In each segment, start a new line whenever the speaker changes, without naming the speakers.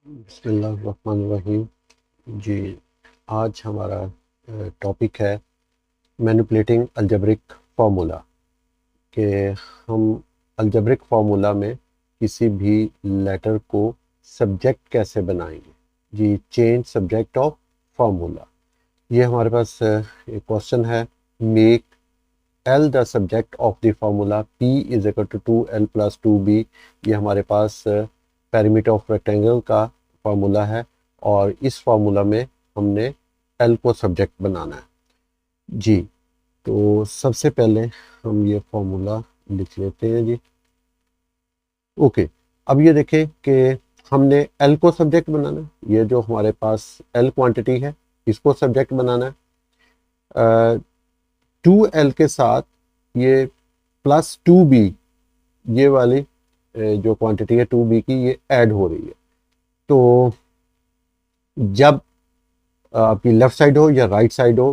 बिस्मिल्लाहिर्रहमानिर्रहीम। जी, आज हमारा टॉपिक है मैनिपुलेटिंग अलजेब्रिक फार्मूला कि हम अलजेब्रिक फार्मूला में किसी भी लेटर को सब्जेक्ट कैसे बनाएंगे। जी, चेंज सब्जेक्ट ऑफ फार्मूला, ये हमारे पास एक क्वेश्चन है। Make L the subject of the formula P is equal to 2l+2b। ये हमारे पास पेरीमीटर ऑफ रेक्टेंगल का फार्मूला है और इस फार्मूला में हमने एल को सब्जेक्ट बनाना है। जी, तो सबसे पहले हम ये फार्मूला लिख लेते हैं जी। ओके, अब ये देखें कि हमने एल को सब्जेक्ट बनाना है। ये जो हमारे पास एल क्वांटिटी है इसको सब्जेक्ट बनाना है। 2l के साथ ये +2b, ये वाली जो क्वांटिटी है 2b की, ये ऐड हो रही है। तो जब आपकी लेफ्ट साइड हो या राइट साइड हो,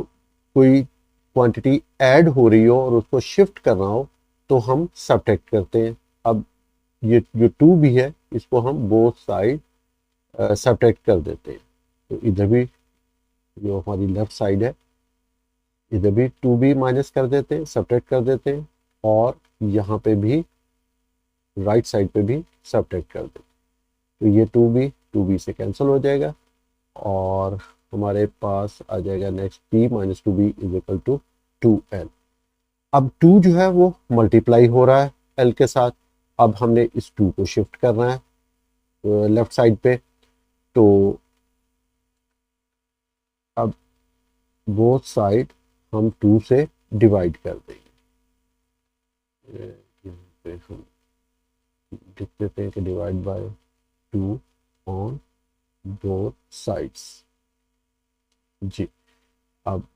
कोई क्वांटिटी ऐड हो रही हो और उसको शिफ्ट करना हो तो हम सब्ट्रैक्ट करते हैं। अब ये जो 2b है इसको हम बोथ साइड सब्ट्रैक्ट कर देते हैं। तो इधर भी जो हमारी लेफ्ट साइड है इधर भी 2b माइनस कर देते हैं, सब्ट्रैक्ट कर देते हैं, और यहाँ पे भी राइट साइड पे भी सब्ट्रैक्ट कर देते हैं। तो ये 2b से कैंसिल हो जाएगा और हमारे पास आ जाएगा next p-2b is equal to 2l। अब 2 जो है वो मल्टीप्लाई हो रहा है l के साथ। अब हमने इस 2 को शिफ्ट करना है लेफ्ट साइड पे। तो अब बोथ साइड हम 2 से डिवाइड कर देंगे। यहाँ पे हम लिख देते हैं कि divide by 2 on both sides. जी, अब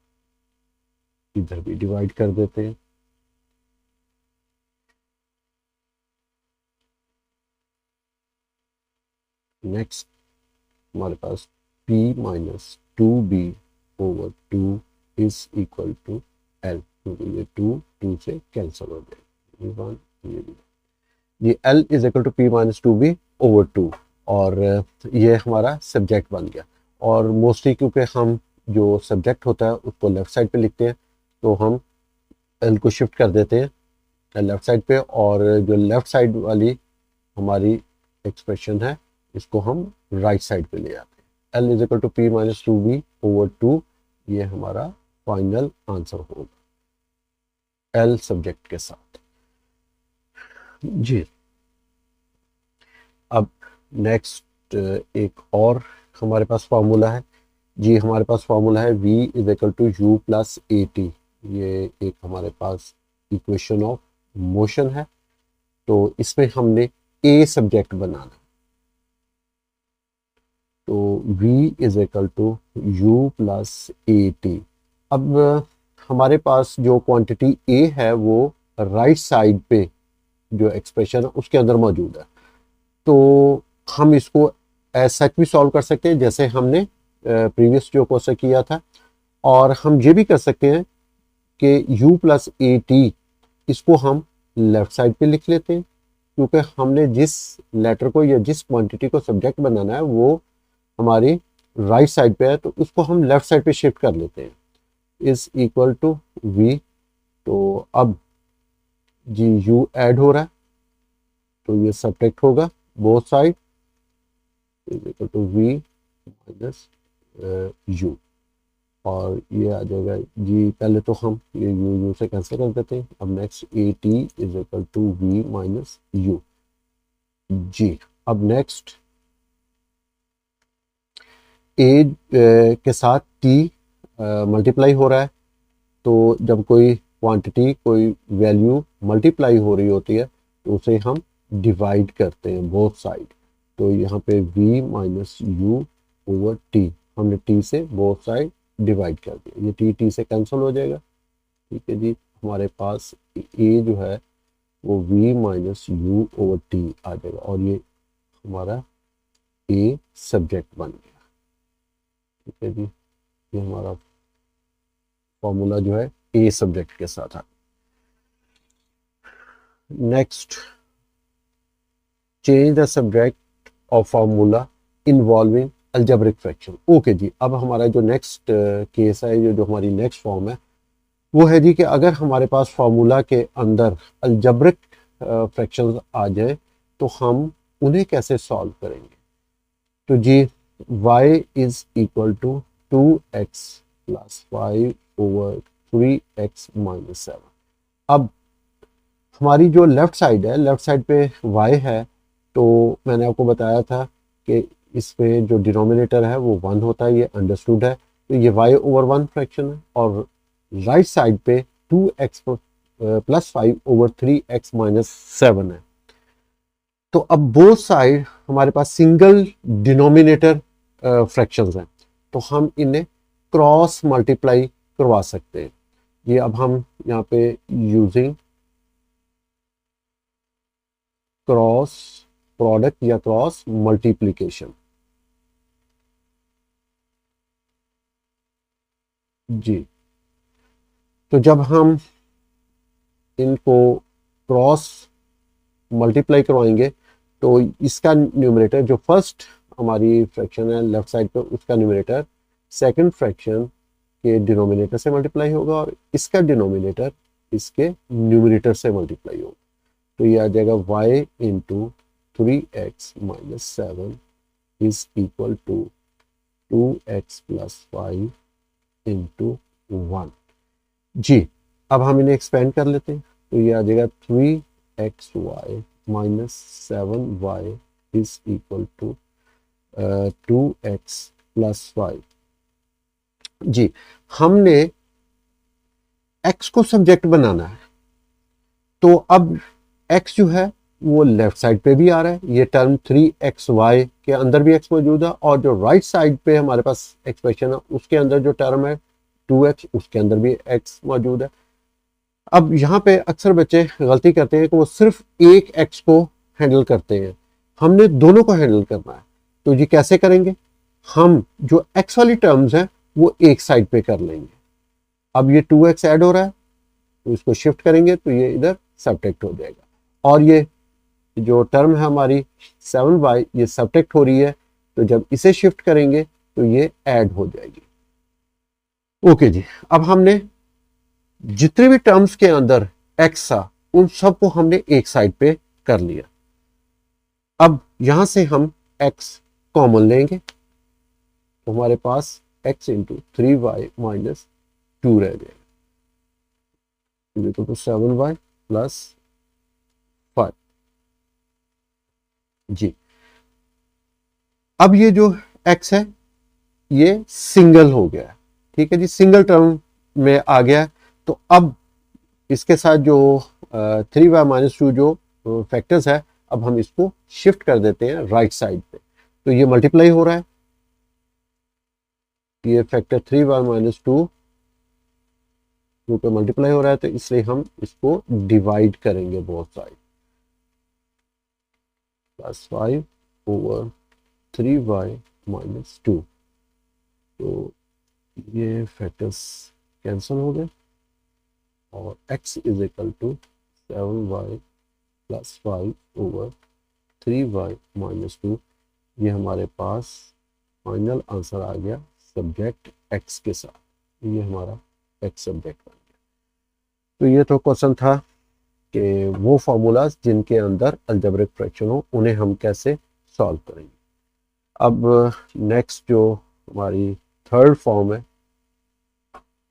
इधर भी डिवाइड कर देते हैं। नेक्स्ट हमारे पास p-2b/2 is equal to l, क्योंकि ये 2 से कैंसिल हो जाएगा। ये वन, ये भी। ये l is equal to p-2b/2 और ये हमारा सब्जेक्ट बन गया। और मोस्टली क्योंकि हम जो सब्जेक्ट होता है उसको लेफ्ट साइड पे लिखते हैं तो हम l को शिफ्ट कर देते हैं लेफ्ट साइड पे, और जो लेफ्ट साइड वाली हमारी एक्सप्रेशन है इसको हम राइट साइड पे ले आते हैं। l is equal to p-2b/2, ये हमारा फाइनल आंसर होगा l सब्जेक्ट के साथ। जी, अब नेक्स्ट एक और हमारे पास फार्मूला है। जी, हमारे पास फार्मूला है v is equal to u+at। ये एक हमारे पास इक्वेशन ऑफ मोशन है। तो इसमें हमने a सब्जेक्ट बनाना है। तो v is equal to u+at। अब हमारे पास जो क्वांटिटी a है वो राइट साइड पे जो एक्सप्रेशन है उसके अंदर मौजूद है। तो हम इसको एज सच भी सॉल्व कर सकते हैं जैसे हमने प्रीवियस जो क्वेश्चन किया था, और हम ये भी कर सकते हैं कि u+at इसको हम लेफ्ट साइड पे लिख लेते हैं, क्योंकि हमने जिस लेटर को या जिस क्वांटिटी को सब्जेक्ट बनाना है वो हमारी राइट साइड पे है, तो उसको हम लेफ्ट साइड पे शिफ्ट कर लेते हैं। Is equal to v। तो अब जी u ऐड हो रहा है तो ये सब्ट्रैक्ट होगा both side, is equal to v minus u, और ये आ जाएगा जी। पहले तो हम ये u से कैंसिल कर देते हैं। अब next at is equal to v minus u। जी, अब नेक्स्ट a के साथ t मल्टीप्लाई हो रहा है। तो जब कोई क्वांटिटी कोई वैल्यू मल्टीप्लाई हो रही होती है तो उसे हम डिवाइड करते हैं बोथ साइड। तो यहाँ पे v minus you over t, हमने t से बोथ साइड डिवाइड कर दिया। ये t से कैंसिल हो जाएगा। ठीक है जी, हमारे पास a जो है वो v minus you over t आ जाएगा, और ये हमारा a सब्जेक्ट बन गया। ठीक है जी, ये हमारा फॉर्मूला जो है a सब्जेक्ट के साथ है। Next, change the subject of formula involving algebraic fraction. Okay जी, अब हमारा जो नेक्स्ट केस है, जो हमारी नेक्स्ट फॉर्म है, वो है जी कि अगर हमारे पास फार्मूला के अंदर अल्जेब्रिक फ्रैक्शंस आ जाए तो हम उन्हें कैसे सॉल्व करेंगे। तो जी y is equal to 2x plus 5/3x-7। अब हमारी जो लेफ्ट साइड है, लेफ्ट साइड पे y है, तो मैंने आपको बताया था कि इस पे जो डिनोमिनेटर है वो 1 होता है, ये अंडरस्टूड है। तो ये y/1 फ्रैक्शन है, और राइट साइड पे 2x प्लस 5/3x-7 है। तो अब बोथ साइड हमारे पास सिंगल डिनोमिनेटर फ्रैक्शंस हैं, तो हम इन्हें क्रॉस मल्टीप्लाई करवा सकते हैं। ये अब हम यहाँ पे यूजिंग क्रॉस प्रोडक्ट या क्रॉस मल्टीप्लिकेशन, जी, तो जब हम इनको क्रॉस मल्टीप्लाई करवाएंगे तो इसका न्यूमरेटर, जो फर्स्ट हमारी फ्रैक्शन है लेफ्ट साइड पे, उसका न्यूमरेटर सेकंड फ्रैक्शन के डिनोमिनेटर से मल्टीप्लाई होगा, और इसका डिनोमिनेटर इसके न्यूमरेटर से मल्टीप्लाई होगा। तो ये आ जाएगा y into 3x-7 is equal to 2x plus 5 into 1। जी, अब हम इन्हें एक्सपेंड कर लेते हैं, तो ये आ जाएगा 3xy minus 7y is equal to 2x plus 5। जी, हमने x को सब्जेक्ट बनाना है, तो अब x जो है वो लेफ्ट साइड पे भी आ रहा है, ये टर्म 3xy के अंदर भी x मौजूद है, और जो राइट साइड पे हमारे पास एक्सप्रेशन है उसके अंदर जो टर्म है 2x, उसके अंदर भी x मौजूद है। अब यहाँ पे अक्सर बच्चे गलती करते हैं कि वो सिर्फ एक x को हैंडल करते हैं, हमने दोनों को हैंडल करना है। तो जी कैसे करेंगे, हम जो x वाली टर्म्स हैं वो एक साइड पे कर लेंगे। अब ये 2x ऐड हो रहा है, तो इसको शिफ्ट करेंगे तो ये इधर सब्ट्रैक्ट हो जाएगा, और ये जो टर्म है हमारी 7y, ये सब्ट्रैक्ट हो रही है, तो जब इसे शिफ्ट करेंगे तो ये ऐड हो जाएगी। ओके जी, अब हमने जितने भी टर्म्स के अंदर x था उन सबको हमने एक साइड पे कर लिया। अब यहां से हम x कॉमन लेंगे, तो हमारे पास x इंटू 3y माइनस 2 रह जाएगा, तो 7y प्लस 5। जी, अब ये जो x है ये सिंगल हो गया है, ठीक है जी, सिंगल टर्म में आ गया। तो अब इसके साथ जो 3y माइनस 2 जो फैक्टर्स है, अब हम इसको शिफ्ट कर देते हैं राइट साइड पे, तो ये मल्टीप्लाई हो रहा है, ये फैक्टर 3y माइनस 2 पे मल्टीप्लाई हो रहा है, तो इसलिए हम इसको डिवाइड करेंगे both side, plus 5/3y minus 2। तो ये फैक्टर्स कैंसिल हो गए, और x is equal to 7y plus 5/3y minus 2। ये हमारे पास फाइनल आंसर आ गया सब्जेक्ट x के साथ, ये हमारा x सब्जेक्ट बन गया। तो ये तो क्वेश्चन था कि वो फार्मूलाज जिनके अंदर अलजेब्रिक फ्रैक्शन हो उन्हें हम कैसे सॉल्व करेंगे। अब नेक्स्ट जो हमारी थर्ड फॉर्म है,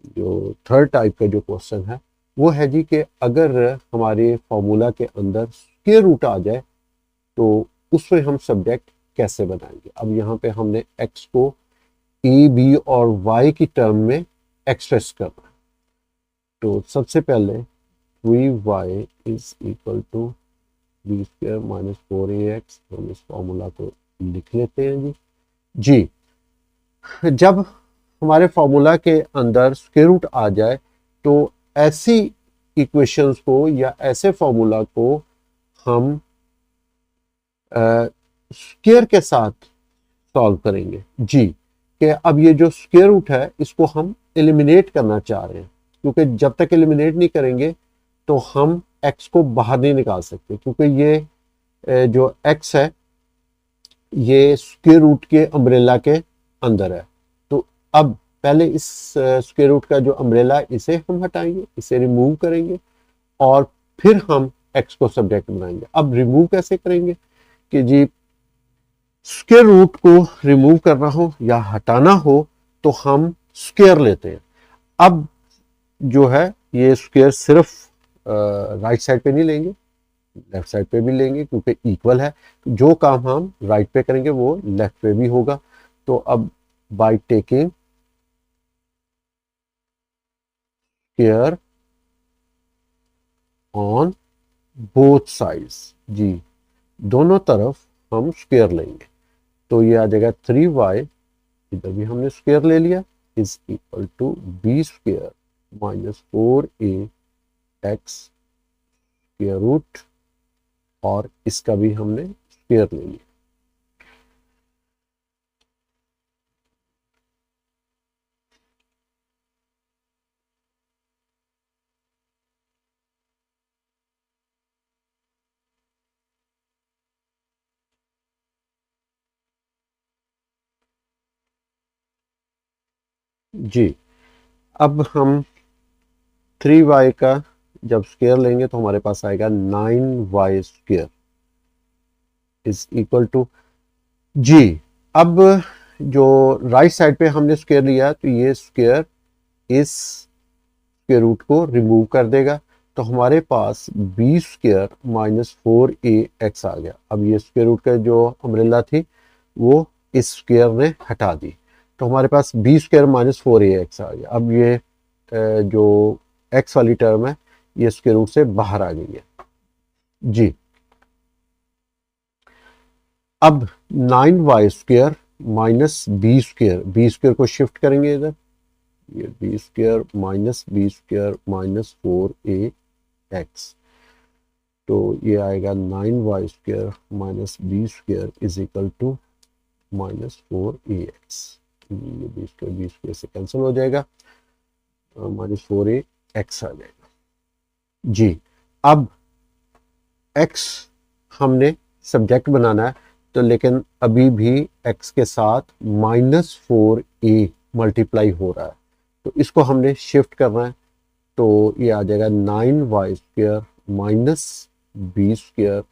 जो थर्ड टाइप का जो क्वेश्चन है, वो है जी कि अगर हमारे फॉर्मूला के अंदर स्क्वायर रूट आ जाए तो उसमें हम सब्जेक्ट कैसे बनाएंगे। अब यहाँ पे हमने x को a, b और y की टर्म में एक्सप्रेस करना है, तो सबसे पहले 3y is equal to B square minus 4ax, हम इस फॉर्मूला को लिख लेते हैं जी। जी, जब हमारे फॉर्मूला के अंदर स्क्वायर रूट आ जाए तो ऐसी इक्वेशंस को या ऐसे फॉर्मूला को हम स्क्वायर के साथ सॉल्व करेंगे। जी, कि अब ये जो स्क्वायर रूट है इसको हम एलिमिनेट करना चाह रहे हैं, क्योंकि जब तक एलिमिनेट नहीं करेंगे तो हम x को बाहर नहीं निकाल सकते, क्योंकि ये जो x है ये स्क्वायर रूट के अम्ब्रेला के अंदर है। तो अब पहले इस स्क्वायर रूट का जो अम्ब्रेला इसे हम हटाएंगे, इसे रिमूव करेंगे और फिर हम एक्स को सब्जेक्ट बनाएंगे। अब रिमूव कैसे करेंगे कि जी स्क्वायर रूट को रिमूव करना हो या हटाना हो तो हम स्क्वायर लेते हैं। अब जो है ये स्क्वायर सिर्फ राइट साइड पे नहीं लेंगे, लेफ्ट साइड पे भी लेंगे क्योंकि इक्वल है। तो जो काम हम राइट पे करेंगे वो लेफ्ट पे भी होगा। तो अब by taking square on both sides, जी दोनों तरफ हम स्क्वायर लेंगे। तो ये आ जाएगा 3y, इधर भी हमने स्क्वायर ले लिया, is equal to B square minus 4a x square root, और इसका भी हमने स्क्वायर ले लिया। जी अब हम 3y का जब स्क्वायर लेंगे तो हमारे पास आएगा 9y square is equal to, जी अब जो राइट साइड पे हमने स्क्वायर लिया तो ये स्क्वायर इस स्क्वायर रूट को रिमूव कर देगा। तो हमारे पास B square minus 4a x आ गया। अब ये स्क्वायर रूट का जो अम्ब्रेला थी वो इस स्क्वायर ने हटा दी, तो हमारे पास B square minus 4a x आ गया। अब ये जो x वाली टर्म है ये स्क्वायर रूट से बाहर आ गई है। जी अब 9y square minus B square को शिफ्ट करेंगे इधर, ये B square minus B square minus 4a x, तो ये आएगा 9y square minus B square is equal to minus 4a x। ये बी स्क्वायर से कैंसिल हो जाएगा, माइनस 4a x आ जाएगा। जी अब x हमने सब्जेक्ट बनाना है, तो लेकिन अभी भी x के साथ माइनस 4a मल्टीप्लाई हो रहा है, तो इसको हमने शिफ्ट करना है। तो ये आ जाएगा 9y square minus B square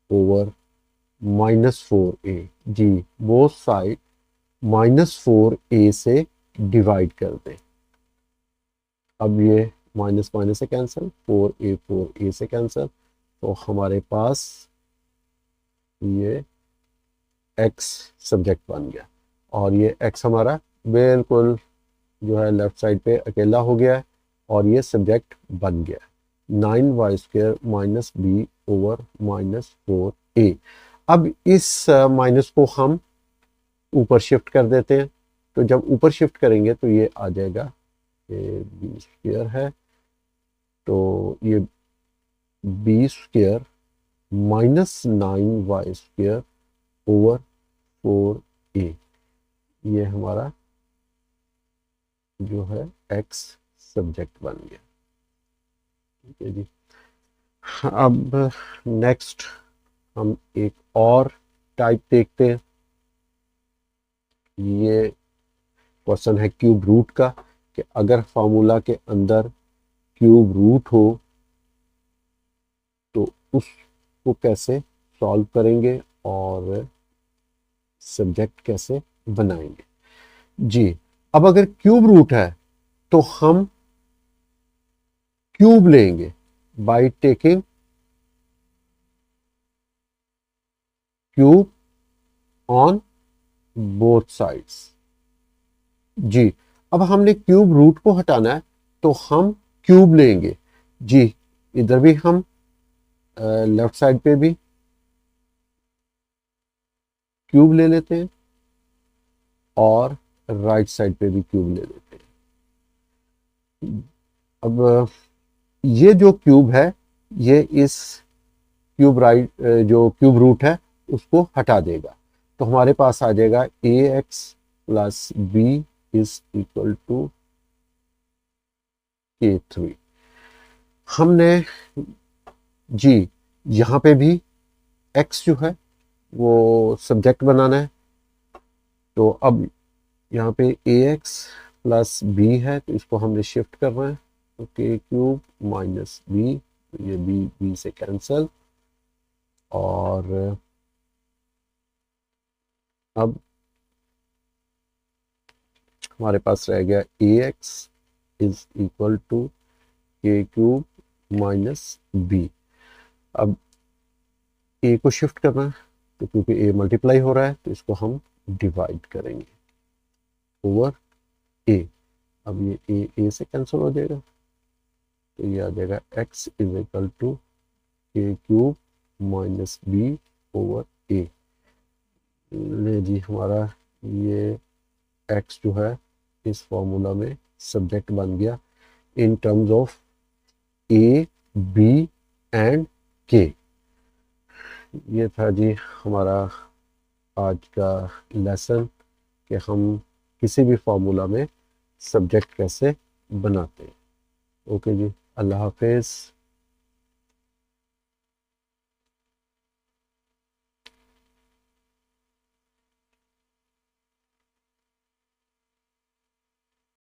over minus 4a। जी बोथ साइड माइनस 4a से डिवाइड कर दें। अब ये माइनस माइनस से कैंसिल, 4a से कैंसिल, तो हमारे पास ये x सब्जेक्ट बन गया और ये x हमारा बिल्कुल जो है लेफ्ट साइड पे अकेला हो गया है और ये सब्जेक्ट बन गया 9y square minus B over minus 4a। अब इस माइनस को हम ऊपर शिफ्ट कर देते हैं, तो जब ऊपर शिफ्ट करेंगे तो ये आ जाएगा, ये बी स्क्वायर है तो ये B square minus 9y square over 4a, ये हमारा जो है x सब्जेक्ट बन गया। ठीक है जी। अब नेक्स्ट हम एक और टाइप देखते हैं। ये क्वेश्चन है क्यूब रूट का, कि अगर फार्मूला के अंदर क्यूब रूट हो तो उसको कैसे सॉल्व करेंगे और सब्जेक्ट कैसे बनाएंगे। जी अब अगर क्यूब रूट है तो हम क्यूब लेंगे by taking cube on both sides. जी अब हमने क्यूब रूट को हटाना है तो हम क्यूब लेंगे। जी इधर भी हम लेफ्ट साइड पे भी क्यूब ले लेते हैं और राइट साइड पे भी क्यूब ले लेते हैं। अब ये जो क्यूब है ये इस क्यूब जो क्यूब रूट है उसको हटा देगा, तो हमारे पास आ जाएगा ax plus B is equal to k3। हमने जी यहाँ पे भी x जो है वो सब्जेक्ट बनाना है। तो अब यहाँ पे ए एक्स प्लस बी है, तो इसको हमने शिफ्ट करना है। तो के क्यूब माइनस बी, ये बी बी से कैंसल, और अब हमारे पास रह गया ए एक्स इज इक्वल टू के क्यूब माइनस बी। अब ए को शिफ्ट करना है, तो क्योंकि ए मल्टीप्लाई हो रहा है तो इसको हम डिवाइड करेंगे ओवर ए। अब ये ए से कैंसिल हो जाएगा, तो ये आ जाएगा एक्स इज इक्वल टू के क्यूब माइनस बी ओवर ए। ले जी, हमारा ये एक्स जो है इस फॉर्मूला में सब्जेक्ट बन गया in terms of A, B and K. ये था जी हमारा आज का लेसन कि हम किसी भी फार्मूला में सब्जेक्ट कैसे बनाते हैं। ओके जी, अल्लाह हाफिज़।